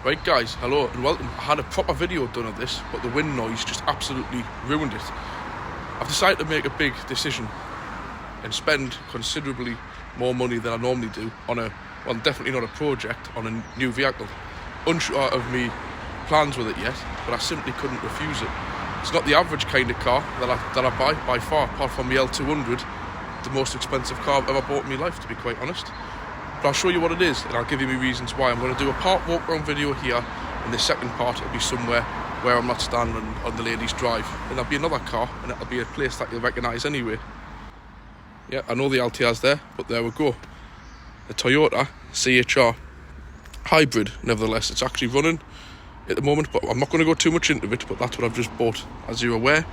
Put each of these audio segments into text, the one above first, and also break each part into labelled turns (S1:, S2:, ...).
S1: Right guys, hello and welcome. I had a proper video done of this, but the wind noise just absolutely ruined it. I've decided to make a big decision and spend considerably more money than I normally do on definitely not a project, on a new vehicle. Unsure of me plans with it yet, but I simply couldn't refuse it. It's not the average kind of car that I buy by far, apart from the L200, the most expensive car I've ever bought in my life, to be quite honest. But I'll show you what it is, and I'll give you my reasons why. I'm going to do a part walk around video here, and the second part will be somewhere where I'm not standing on the ladies' drive. And there'll be another car, and it'll be a place that you'll recognise anyway. Yeah, I know the LTR's there, but there we go. The Toyota CHR hybrid, nevertheless. It's actually running at the moment, but I'm not going to go too much into it, but that's what I've just bought. As you're aware,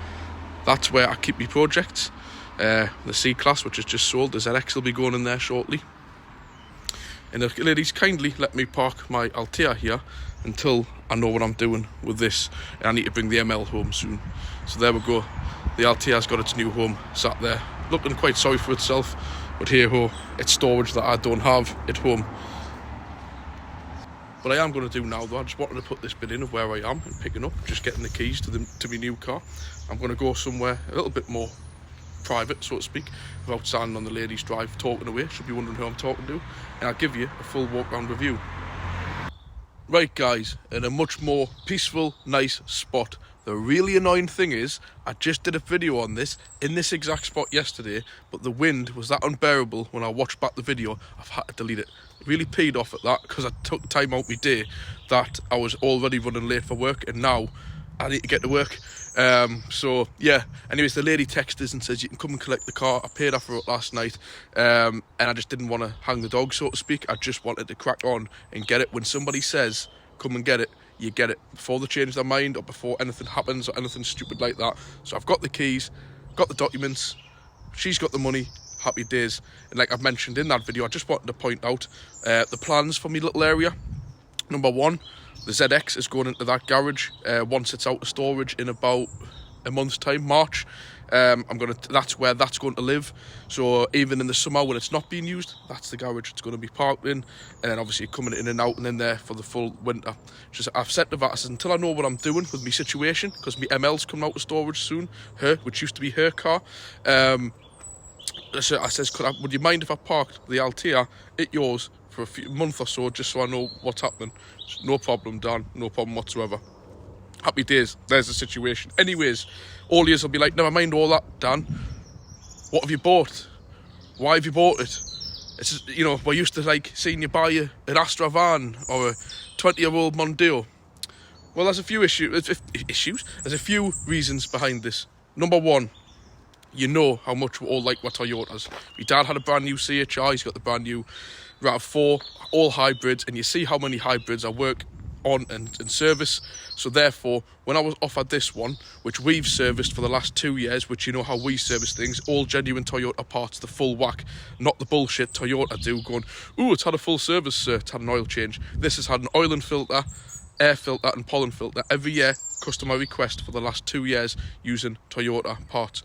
S1: that's where I keep my projects. The C-Class, which is just sold, the ZX will be going in there shortly. And the ladies kindly let me park my Altea here until I know what I'm doing with this, and I need to bring the ML home soon. So there we go. The Altea's got its new home sat there, looking quite sorry for itself, but hey ho, it's storage that I don't have at home. What I am going to do now though, I just wanted to put this bit in of where I am and picking up, just getting the keys to my new car. I'm going to go somewhere a little bit more private, so to speak, without standing on the ladies' drive talking away. Should be wondering who I'm talking to, and I'll give you a full walk round review. Right guys, in a much more peaceful, nice spot. The really annoying thing is, I just did a video on this in this exact spot yesterday, but the wind was that unbearable when I watched back the video, I've had to delete it. Really peed off at that, because I took time out my day that I was already running late for work, and now I need to get to work. So yeah, anyways, the lady texted us and says you can come and collect the car. I paid her for it last night, and I just didn't want to hang the dog, so to speak. I just wanted to crack on and get it. When somebody says come and get it, you get it before they change their mind or before anything happens or anything stupid like that. So I've got the keys, got the documents, she's got the money, happy days. And like I've mentioned in that video, I just wanted to point out the plans for my little area. Number one, the ZX is going into that garage once it's out of storage in about a month's time, March. That's where that's going to live. So even in the summer when it's not being used, that's the garage it's going to be parked in. And then obviously coming in and out and in there for the full winter. Just I've said to that, I said, until I know what I'm doing with my situation, because my ML's coming out of storage soon, which used to be her car. So I says, would you mind if I parked the Altea at yours for a month or so, just so I know what's happening? No problem, Dan, no problem whatsoever. Happy days, there's the situation. Anyways, all years will be like, never mind all that, Dan. What have you bought? Why have you bought it? It's just, you know, we're used to like seeing you buy an Astra van or a 20-year-old Mondeo. Well, there's a few issues. There's a few reasons behind this. Number one, you know how much we all like our Toyotas. My dad had a brand new CHR, he's got the brand new RAV4, all hybrids, and you see how many hybrids I work on and service. So therefore, when I was offered this one, which we've serviced for the last 2 years, which you know how we service things, all genuine Toyota parts, the full whack, not the bullshit Toyota do going, ooh, it's had a full service, sir, it's had an oil change. This has had an oil and filter, air filter and pollen filter every year, customer request for the last 2 years using Toyota parts.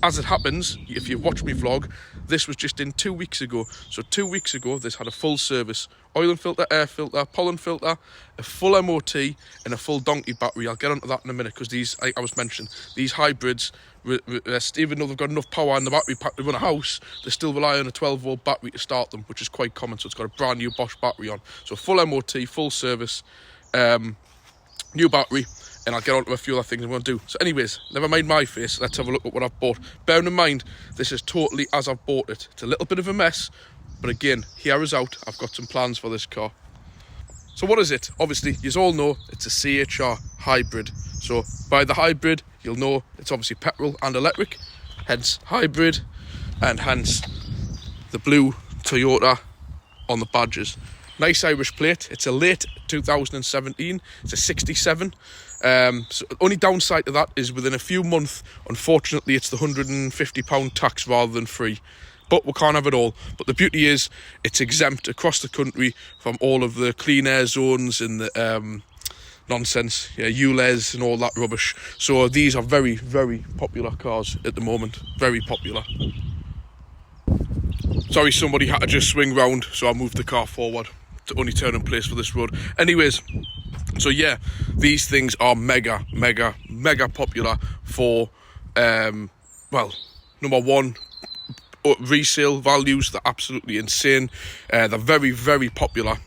S1: As it happens, if you've watched me vlog, this was just in 2 weeks ago. So 2 weeks ago, this had a full service. Oil and filter, air filter, pollen filter, a full MOT, and a full donkey battery. I'll get onto that in a minute, because these, I was mentioning, these hybrids, even though they've got enough power in the battery pack to run a house, they still rely on a 12-volt battery to start them, which is quite common. So it's got a brand new Bosch battery on. So full MOT, full service, new battery. And I'll get on to a few other things I'm going to do. So anyways, never mind my face, let's have a look at what I've bought. Bearing in mind, this is totally as I've bought it. It's a little bit of a mess, but again, here is out. I've got some plans for this car. So what is it? Obviously, you all know it's a CHR hybrid. So by the hybrid, you'll know it's obviously petrol and electric, hence hybrid, and hence the blue Toyota on the badges. Nice Irish plate. It's a late 2017. It's a 67. So only downside to that is within a few months, unfortunately, it's the £150 tax rather than free. But we can't have it all. But the beauty is, it's exempt across the country from all of the clean air zones and the nonsense, ULEZ and all that rubbish. So these are very, very popular cars at the moment. Very popular. Sorry, somebody had to just swing round, so I moved the car forward. to only turn in place for this road. Anyways, so yeah, these things are mega popular for, well, number one, resale values. They're absolutely insane. They're very popular.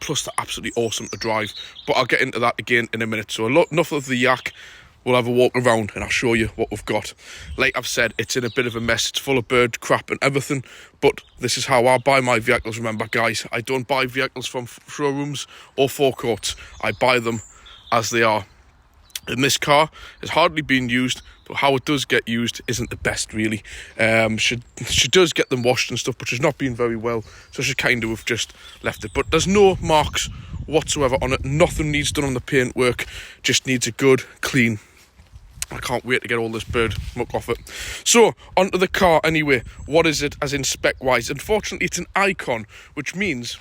S1: Plus, they're absolutely awesome to drive. But I'll get into that again in a minute. So enough of the yak. We'll have a walk around and I'll show you what we've got. Like I've said, it's in a bit of a mess. It's full of bird crap and everything. But this is how I buy my vehicles. Remember, guys, I don't buy vehicles from showrooms or forecourts. I buy them as they are. And this car has hardly been used, but how it does get used isn't the best, really. She does get them washed and stuff, but she's not been very well, so she kind of have just left it. But there's no marks whatsoever on it. Nothing needs done on the paintwork. Just needs a good, clean. I can't wait to get all this bird muck off it. So, onto the car anyway. What is it as in spec-wise? Unfortunately, it's an Icon, which means,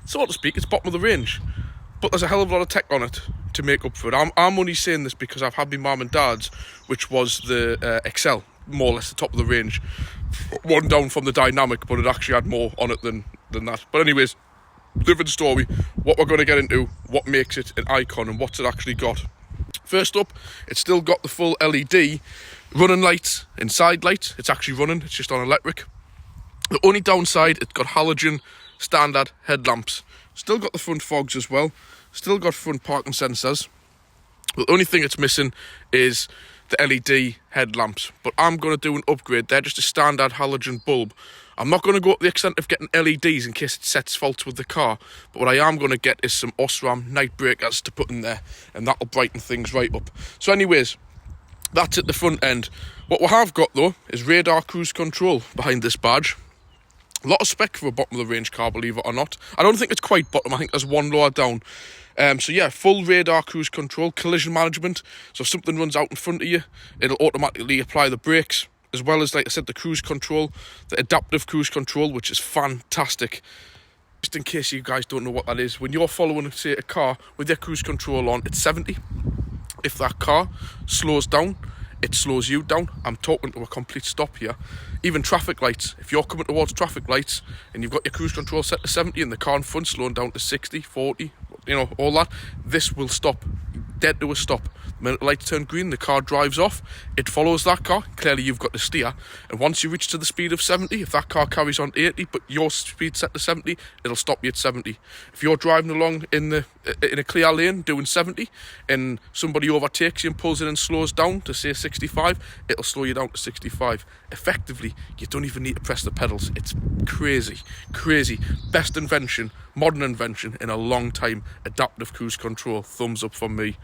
S1: so to speak, it's bottom of the range. But there's a hell of a lot of tech on it to make up for it. I'm only saying this because I've had my mum and dad's, which was the Excel, more or less the top of the range. One down from the Dynamic, but it actually had more on it than that. But anyways, different story. What we're going to get into, what makes it an Icon and what's it actually got. First up, it's still got the full LED running lights, inside lights. It's actually running, it's just on electric. The only downside, it's got halogen standard headlamps. Still got the front fogs as well. Still got front parking sensors. The only thing it's missing is the LED headlamps. But I'm going to do an upgrade. They're just a standard halogen bulb. I'm not going to go to the extent of getting LEDs in case it sets faults with the car. But what I am going to get is some Osram night breakers to put in there. And that'll brighten things right up. So anyways, that's at the front end. What we have got though is radar cruise control behind this badge. A lot of spec for a bottom of the range car, believe it or not. I don't think it's quite bottom. I think there's one lower down. So yeah, full radar cruise control, collision management. So if something runs out in front of you, it'll automatically apply the brakes. As well as, like I said, the cruise control, the adaptive cruise control, which is fantastic. Just in case you guys don't know what that is, when you're following, say, a car with your cruise control on, it's 70. If that car slows down, it slows you down. I'm talking to a complete stop here. Even traffic lights. If you're coming towards traffic lights and you've got your cruise control set to 70 and the car in front slowing down to 60, 40, you know, all that, this will stop. Dead to a stop. The minute the lights turn green, the car drives off. It follows that car. Clearly, you've got to steer. And once you reach to the speed of 70, if that car carries on to 80, but your speed set to 70, it'll stop you at 70. If you're driving along in a clear lane doing 70, and somebody overtakes you and pulls in and slows down to say 65, it'll slow you down to 65. Effectively, you don't even need to press the pedals. It's crazy. Best invention, modern invention in a long time. Adaptive cruise control. Thumbs up from me.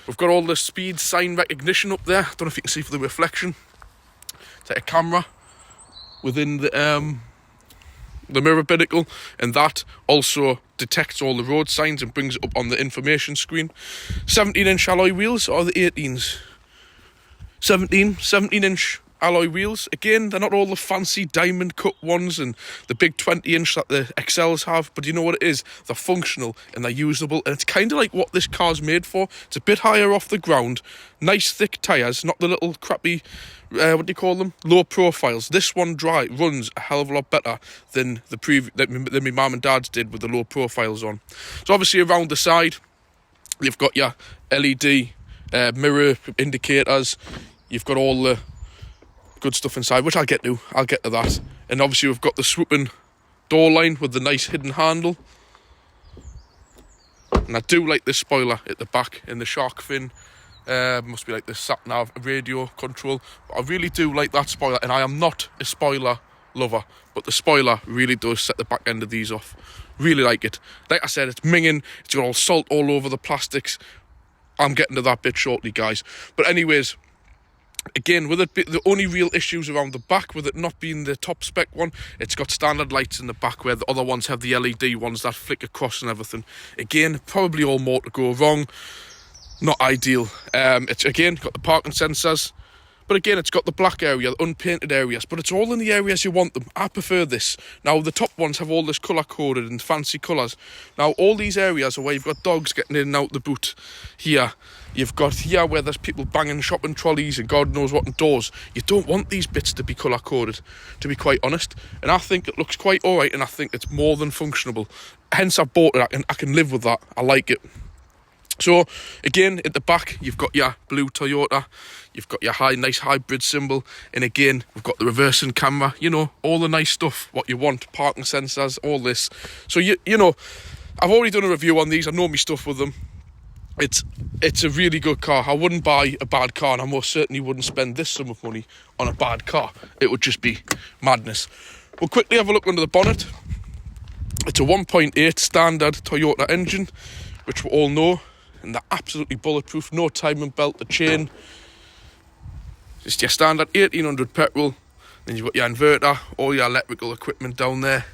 S1: We've got all the speed sign recognition up there. I don't know if you can see for the reflection. It's like a camera within the mirror binnacle, and that also detects all the road signs and brings it up on the information screen. 17-inch alloy wheels or the 18s? 17-inch alloy wheels. Again, they're not all the fancy diamond cut ones and the big 20-inch that the XLs have, but you know what it is? They're functional and they're usable, and it's kind of like what this car's made for. It's a bit higher off the ground, nice thick tyres, not the little crappy, what do you call them? Low profiles. This one runs a hell of a lot better than than my mum and dad's did with the low profiles on. So obviously around the side, you've got your LED mirror indicators. You've got all the good stuff inside, which I'll get to that. And obviously we've got the swooping door line with the nice hidden handle. And I do like this spoiler at the back in the shark fin. Must be like the sat-nav radio control. But I really do like that spoiler, and I am not a spoiler lover, but the spoiler really does set the back end of these off. Really like it. Like I said, it's minging. It's got all salt all over the plastics. I'm getting to that bit shortly, guys. But anyways, again, with it, the only real issues around the back, with it not being the top spec one, it's got standard lights in the back where the other ones have the LED ones that flick across and everything. Again, probably all more to go wrong. Not ideal. It's again got the parking sensors, But again, it's got the black area, the unpainted areas, but it's all in the areas you want them. I prefer this. Now, the top ones have all this colour-coded in fancy colours. Now, all these areas are where you've got dogs getting in and out the boot. Here, you've got here where there's people banging shopping trolleys and God knows what indoors. You don't want these bits to be colour-coded, to be quite honest. And I think it looks quite alright, and I think it's more than functional. Hence, I bought it. I can live with that. I like it. So, again, at the back, you've got your blue Toyota, you've got your nice hybrid symbol, and again, we've got the reversing camera, you know, all the nice stuff, what you want, parking sensors, all this. So, you know, I've already done a review on these, I know my stuff with them. It's a really good car. I wouldn't buy a bad car, and I most certainly wouldn't spend this sum of money on a bad car. It would just be madness. We'll quickly have a look under the bonnet. It's a 1.8 standard Toyota engine, which we all know. And they're absolutely bulletproof, no timing belt, the chain. Just your standard 1800 petrol. Then you've got your inverter, all your electrical equipment down there,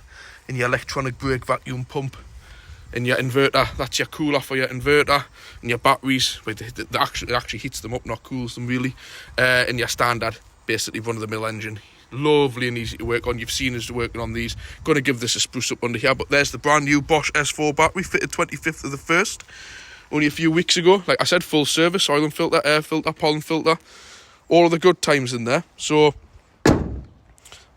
S1: and your electronic brake vacuum pump. And your inverter, that's your cooler for your inverter. And your batteries, it actually heats them up, not cools them really. And your standard, basically run-of-the-mill engine. Lovely and easy to work on. You've seen us working on these. Going to give this a spruce up under here, but there's the brand new Bosch S4 battery, fitted 25th of the 1st. Only a few weeks ago. Like I said, full service, oil and filter, air filter, pollen filter, all of the good times in there. So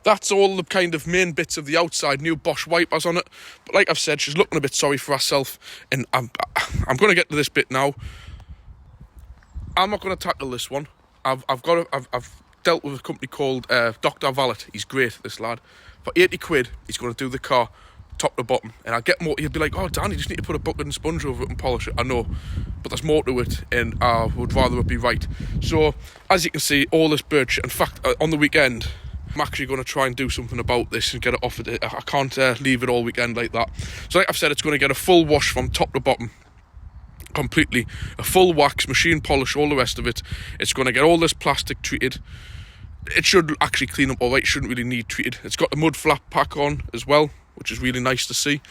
S1: that's all the kind of main bits of the outside. New Bosch wipers on it. But like I've said, she's looking a bit sorry for herself, and I'm going to get to this bit now. I'm not going to tackle this one. I've dealt with a company called Dr. Valet. He's great, this lad. For 80 quid, he's going to do the car top to bottom, and I get more. He'll be like, "Oh, Dan, you just need to put a bucket and sponge over it and polish it." I know, but there's more to it, and I would rather it be right. So, as you can see, all this birch. In fact, on the weekend, I'm actually going to try and do something about this and get it off it. I can't leave it all weekend like that. So, like I've said, it's going to get a full wash from top to bottom, completely, a full wax, machine polish, all the rest of it. It's going to get all this plastic treated. It should actually clean up all right. It shouldn't really need treated. It's got the mud flap pack on as well, which is really nice to see.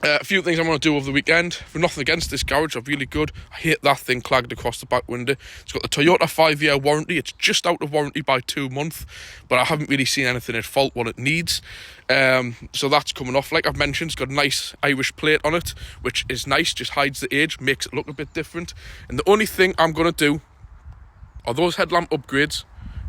S1: A few things I'm going to do over the weekend. For nothing against this garage, they're really good. I hate that thing clagged across the back window. It's got the Toyota 5-year warranty. It's just out of warranty by 2 months, but I haven't really seen anything at fault what it needs. So that's coming off. Like I've mentioned, it's got a nice Irish plate on it, which is nice, just hides the age, makes it look a bit different. And the only thing I'm going to do are those headlamp upgrades,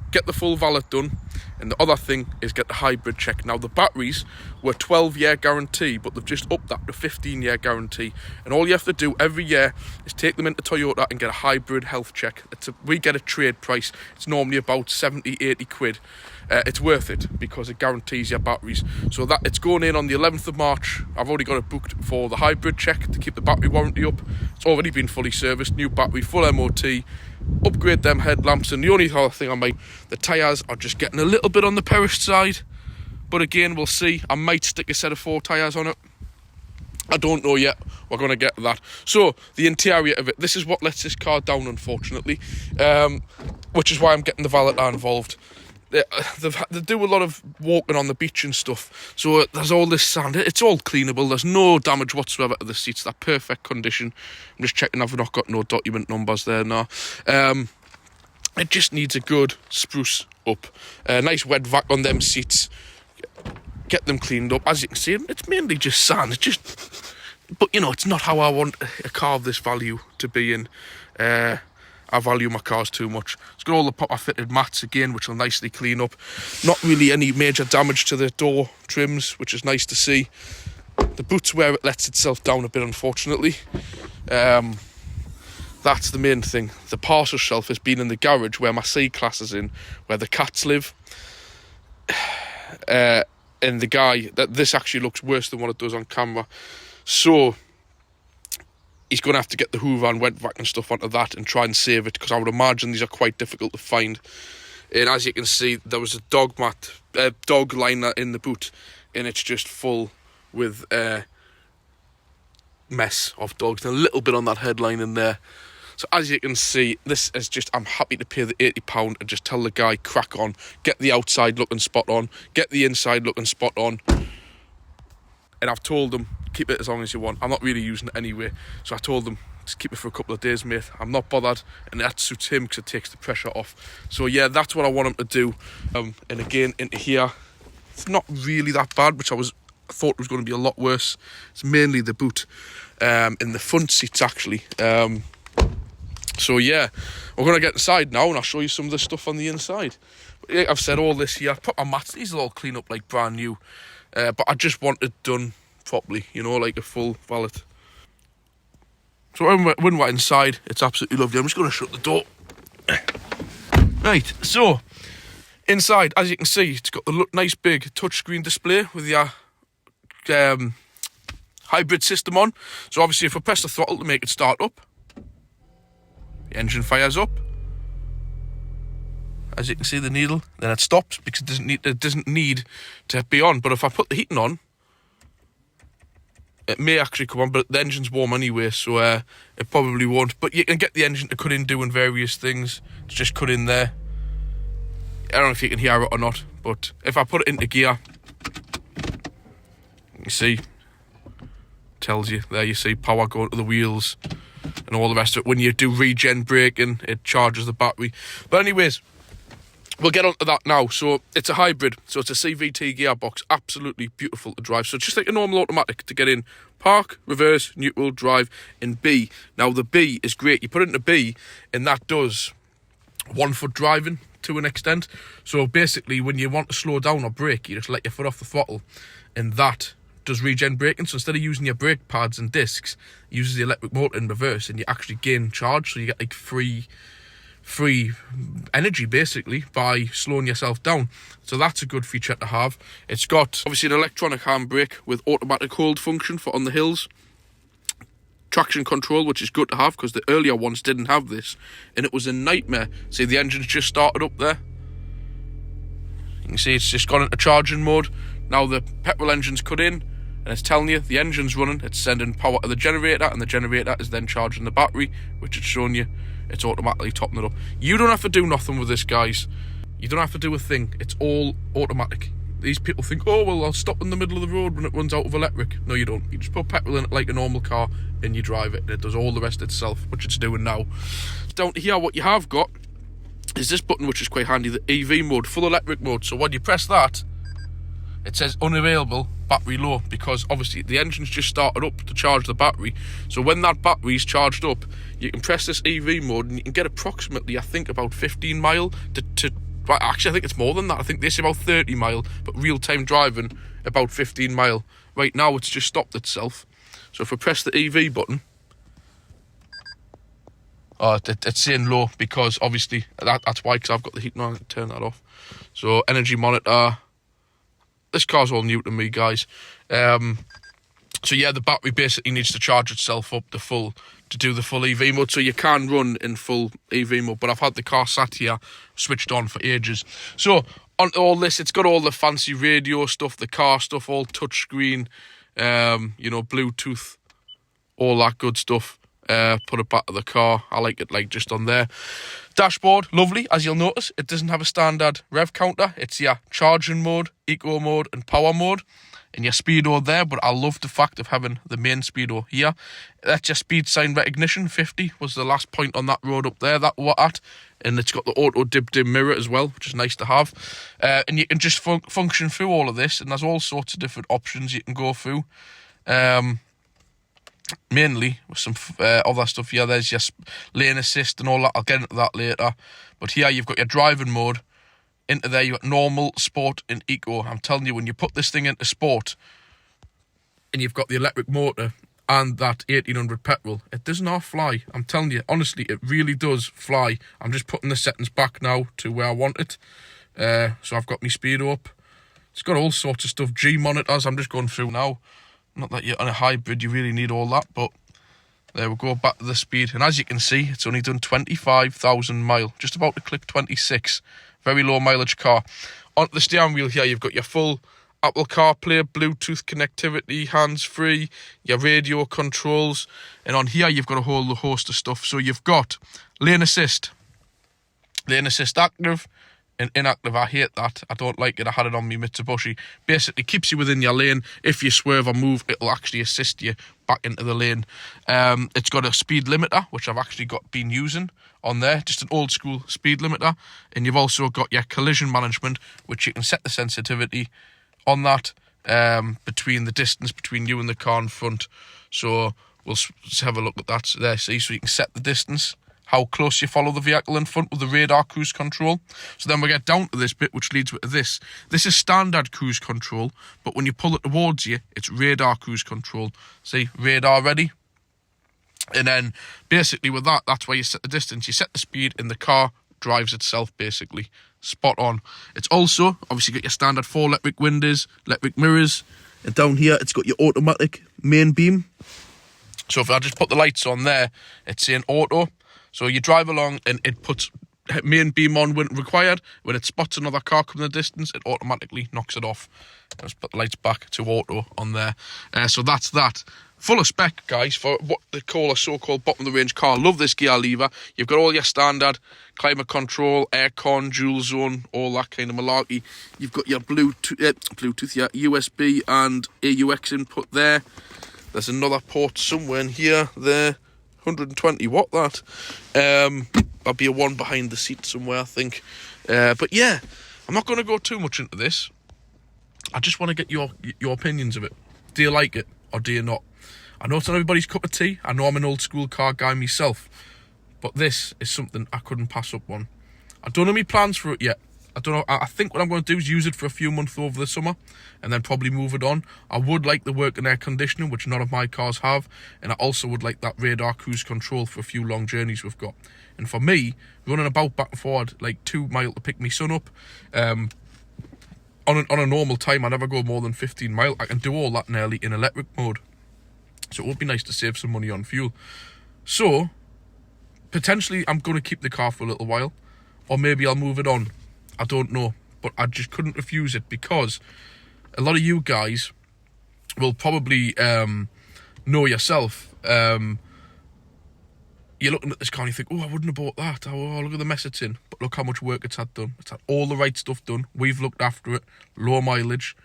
S1: get the full valet done, and the other thing is get the hybrid check. Now, the batteries were 12-year guarantee, but they've just upped that to 15-year guarantee, and all you have to do every year is take them into Toyota and get a hybrid health check. We get a trade price. It's normally about 70-80 quid. It's worth it because it guarantees your batteries. So that it's going in on the 11th of March. I've already got it booked for the hybrid check to keep the battery warranty up. It's already been fully serviced, new battery, full MOT, upgrade them headlamps, and the only other thing I might, the tyres are just getting a little bit on the perished side, but again, we'll see. I might stick a set of 4 tyres on it. I don't know yet. We're going to get to that. So, the interior of it, this is what lets this car down, unfortunately, which is why I'm getting the valeter involved. They do a lot of walking on the beach and stuff, so there's all this sand. It's all cleanable. There's no damage whatsoever to the seats. They're perfect condition. I'm just checking I've not got no document numbers there now. It just needs a good spruce up. Nice wet vac on them seats. Get them cleaned up. As you can see, it's mainly just sand. It's just, but you know, it's not how I want a car of this value to be in. I value my cars too much. It's got all the proper fitted mats again, which will nicely clean up. Not really any major damage to the door trims, which is nice to see. The boot's where it lets itself down a bit, unfortunately. That's the main thing. The parcel shelf has been in the garage where my C-Class is in, where the cats live. And the guy, this actually looks worse than what it does on camera. So he's going to have to get the hoover and wet vac and stuff onto that and try and save it, because I would imagine these are quite difficult to find. And as you can see, there was a dog liner in the boot, and it's just full with mess of dogs, and a little bit on that headline in there. So as you can see, this is just, I'm happy to pay the £80 and just tell the guy, crack on, get the outside looking spot on, get the inside looking spot on. And I've told them, keep it as long as you want. I'm not really using it anyway. So I told them, just keep it for a couple of days, mate. I'm not bothered, and that suits him because it takes the pressure off. So yeah, that's what I want him to do. And again, into here, it's not really that bad, which I thought it was going to be a lot worse. It's mainly the boot in the front seats, actually. So yeah, we're going to get inside now, and I'll show you some of the stuff on the inside. But yeah, I've said all this here. I've put my mats, these will all clean up like brand new. But I just want it done properly, you know, like a full valet. So when we're inside, it's absolutely lovely. I'm just going to shut the door. Right, so inside, as you can see, it's got the nice big touchscreen display with your hybrid system on. So obviously, if I press the throttle to make it start up, the engine fires up. As you can see, the needle, then it stops because it doesn't need to be on. But if I put the heating on, it may actually come on, but the engine's warm anyway, so it probably won't. But you can get the engine to cut in doing various things. It's just cut in there. I don't know if you can hear it or not, but if I put it into gear, you see, tells you there, you see power going to the wheels and all the rest of it. When you do regen braking, it charges the battery. But anyways, we'll get on to that now. So it's a hybrid, so it's a CVT gearbox, absolutely beautiful to drive. So just like a normal automatic to get in, park, reverse, neutral, drive, and B. Now the B is great. You put it into B, and that does 1 foot driving to an extent. So basically, when you want to slow down or brake, you just let your foot off the throttle, and that does regen braking. So instead of using your brake pads and discs, it uses the electric motor in reverse, and you actually gain charge. So you get like free energy basically by slowing yourself down. So that's a good feature to have. It's got obviously an electronic handbrake with automatic hold function for on the hills, traction control, which is good to have because the earlier ones didn't have this, and it was a nightmare. See, the engine's just started up there. You can see it's just gone into charging mode. Now the petrol engine's cut in, and it's telling you the engine's running. It's sending power to the generator, and the generator is then charging the battery, which it's showing you it's automatically topping it up. You don't have to do nothing with this, guys. You don't have to do a thing. It's all automatic. These people think, oh, well, I'll stop in the middle of the road when it runs out of electric. No, you don't. You just put petrol in it like a normal car, and you drive it, and it does all the rest itself, which it's doing now. Down to here, what you have got is this button, which is quite handy, the EV mode, full electric mode. So when you press that, it says unavailable, battery low, because obviously the engine's just started up to charge the battery. So when that battery's charged up, you can press this EV mode, and you can get approximately, I think, about 15 mile to well, actually, I think it's more than that. I think this is about 30 mile, but real-time driving, about 15 mile. Right now, it's just stopped itself. So if I press the EV button, it's saying low, because obviously, that's why, because I've got the heating on. Turn that off. So energy monitor. This car's all new to me, guys. So yeah, the battery basically needs to charge itself up to do the full EV mode. So you can run in full EV mode, but I've had the car sat here, switched on for ages. So on all this, it's got all the fancy radio stuff, the car stuff, all touchscreen, you know, Bluetooth, all that good stuff. Put it back to the car. I like it like just on there. Dashboard, lovely. As you'll notice, it doesn't have a standard rev counter. It's your charging mode, eco mode, and power mode, and your speedo there. But I love the fact of having the main speedo here. That's your speed sign recognition. 50 was the last point on that road up there that we're at, and it's got the auto dim mirror as well, which is nice to have. And you can just function through all of this, and there's all sorts of different options you can go through. Mainly with some other stuff here. There's your lane assist and all that. I'll get into that later. But here you've got your driving mode. Into there you've got normal, sport, and eco. I'm telling you, when you put this thing into sport and you've got the electric motor and that 1800 petrol, it does not fly. I'm telling you, honestly, it really does fly. I'm just putting the settings back now to where I want it. So I've got my speed up. It's got all sorts of stuff. G monitors, I'm just going through now. Not that you're on a hybrid, you really need all that, but there we go, back to the speed. And as you can see, it's only done 25,000 mile, just about to click 26. Very low mileage car. Onto the steering wheel here, you've got your full Apple CarPlay, Bluetooth connectivity, hands-free, your radio controls. And on here, you've got a whole host of stuff. So you've got lane assist active, and inactive. I hate that. I don't like it. I had it on me Mitsubishi. Basically keeps you within your lane. If you swerve or move, it'll actually assist you back into the lane. It's got a speed limiter, which I've actually been using on there, just an old school speed limiter. And you've also got your collision management, which you can set the sensitivity on that between the distance between you and the car in front. So we'll have a look at that there. See, so you can set the distance, how close you follow the vehicle in front with the radar cruise control. So then we get down to this bit, which leads to this. This is standard cruise control, but when you pull it towards you, it's radar cruise control. See, radar ready. And then basically with that, that's where you set the distance. You set the speed and the car drives itself, basically. Spot on. It's also, obviously, got your standard 4 electric windows, electric mirrors. And down here, it's got your automatic main beam. So if I just put the lights on there, it's saying auto. So you drive along and it puts main beam on when required. When it spots another car coming the distance, it automatically knocks it off. Let's put the lights back to auto on there. So that's that. Full of spec, guys, for what they call a so-called bottom-of-the-range car. Love this gear lever. You've got all your standard climate control, aircon, dual zone, all that kind of malarkey. You've got your Bluetooth, your USB and AUX input there. There's another port somewhere in here, there. 120 watt, that. There'll be a one behind the seat somewhere, I think. But yeah, I'm not going to go too much into this. I just want to get your opinions of it. Do you like it or do you not? I know it's not everybody's cup of tea. I know I'm an old school car guy myself. But this is something I couldn't pass up on. I don't know my plans for it yet. I don't know. I think what I'm going to do is use it for a few months over the summer and then probably move it on. I would like the work and air conditioning, which none of my cars have. And I also would like that radar cruise control for a few long journeys we've got. And for me, running about back and forward like 2 miles to pick my son up, on a normal time, I never go more than 15 miles. I can do all that nearly in electric mode. So it would be nice to save some money on fuel. So, potentially I'm going to keep the car for a little while. Or maybe I'll move it on. I don't know. But I just couldn't refuse it because a lot of you guys will probably know yourself. You're looking at this car and you think, oh, I wouldn't have bought that. Oh, look at the mess it's in. But look how much work it's had done. It's had all the right stuff done. We've looked after it. Low mileage.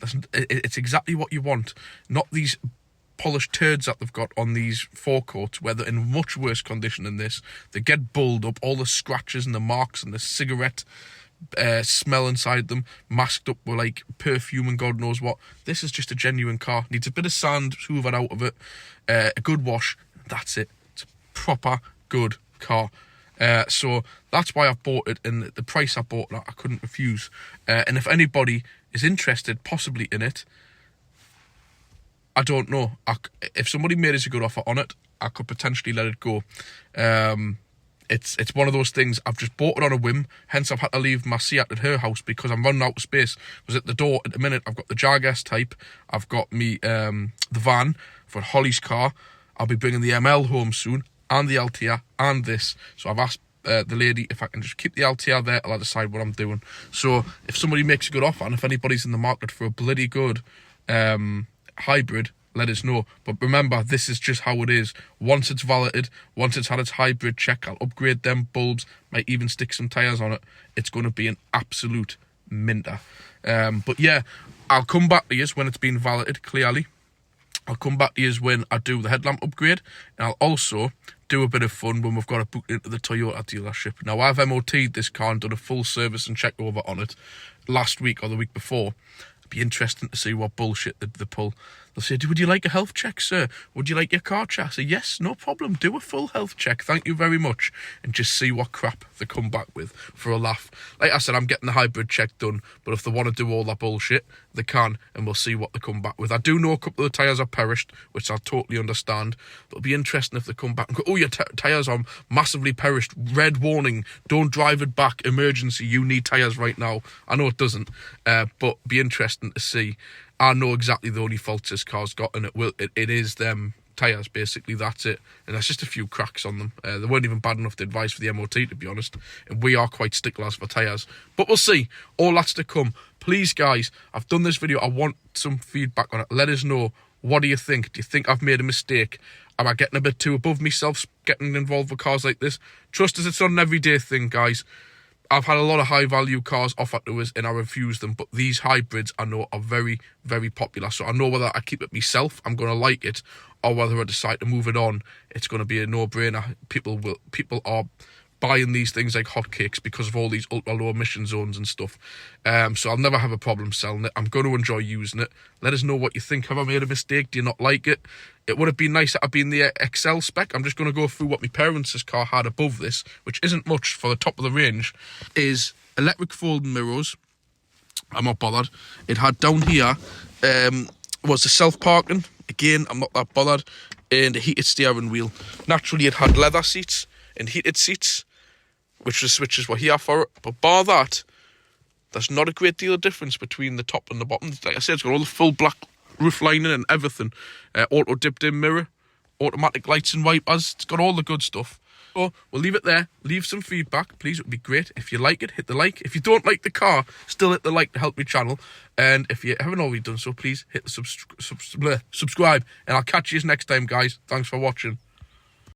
S1: Listen, it's exactly what you want. Not these polished turds that they've got on these forecourts, where they're in much worse condition than this. They get bulled up, all the scratches and the marks and the cigarette smell inside them, masked up with like perfume and God knows what. This is just a genuine car. Needs a bit of sand hoovered out of it, a good wash. That's it. It's a proper good car. So that's why I bought it, and the price I bought it, I couldn't refuse. And if anybody is interested possibly in it, I don't know. If somebody made us a good offer on it, I could potentially let it go. It's one of those things. I've just bought it on a whim. Hence, I've had to leave my Seat at her house because I'm running out of space. Because at the door at the minute, I've got the Jag S-Type. I've got me the van for Holly's car. I'll be bringing the ML home soon, and the Altia, and this. So I've asked the lady if I can just keep the Altia there. I'll decide what I'm doing. So if somebody makes a good offer, and if anybody's in the market for a bloody good hybrid, let us know. But remember, this is just how it is. Once it's validated, once it's had its hybrid check, I'll upgrade them bulbs, might even stick some tyres on it. It's going to be an absolute minter. But yeah, I'll come back to you when it's been validated, clearly. I'll come back to you when I do the headlamp upgrade, and I'll also do a bit of fun when we've got it booked into the Toyota dealership. Now, I've MOT'd this car and done a full service and check over on it last week or the week before. It'd be interesting to see what bullshit they pull. They'll say, would you like a health check, sir? Would you like your car check? I say, yes, no problem. Do a full health check. Thank you very much. And just see what crap they come back with for a laugh. Like I said, I'm getting the hybrid check done. But if they want to do all that bullshit, they can. And we'll see what they come back with. I do know a couple of the tyres are perished, which I totally understand. But it'll be interesting if they come back and go, oh, your tyres are massively perished. Red warning. Don't drive it back. Emergency. You need tyres right now. I know it doesn't. But be interesting to see. I know exactly the only faults this car's got, and it is them tyres, basically. That's it. And there's just a few cracks on them. They weren't even bad enough to advise for the MOT, to be honest. And we are quite sticklers for tyres. But we'll see. All that's to come. Please, guys, I've done this video. I want some feedback on it. Let us know. What do you think? Do you think I've made a mistake? Am I getting a bit too above myself, getting involved with cars like this? Trust us, it's not an everyday thing, guys. I've had a lot of high value cars offered to us and I refuse them, but these hybrids I know are very, very popular. So I know whether I keep it myself, I'm going to like it, or whether I decide to move it on, it's going to be a no-brainer. People are buying these things like hotcakes because of all these ultra low emission zones and stuff. So I'll never have a problem selling it. I'm going to enjoy using it. Let us know what you think. Have I made a mistake? Do you not like it? It would have been nice that I'd been the XL spec. I'm just going to go through what my parents' car had above this, which isn't much for the top of the range, is electric folding mirrors. I'm not bothered. It had down here, was the self-parking. Again, I'm not that bothered. And a heated steering wheel. Naturally, it had leather seats and heated seats, which the switches were here for it. But bar that, there's not a great deal of difference between the top and the bottom. Like I said, it's got all the full black roof lining and everything. Auto dipped in mirror, automatic lights and wipers. It's got all the good stuff. So we'll leave it there. Leave some feedback, please. It would be great. If you like it, hit the like. If you don't like the car, still hit the like to help my channel. And if you haven't already done so, please hit the subscribe. And I'll catch you next time, guys. Thanks for watching.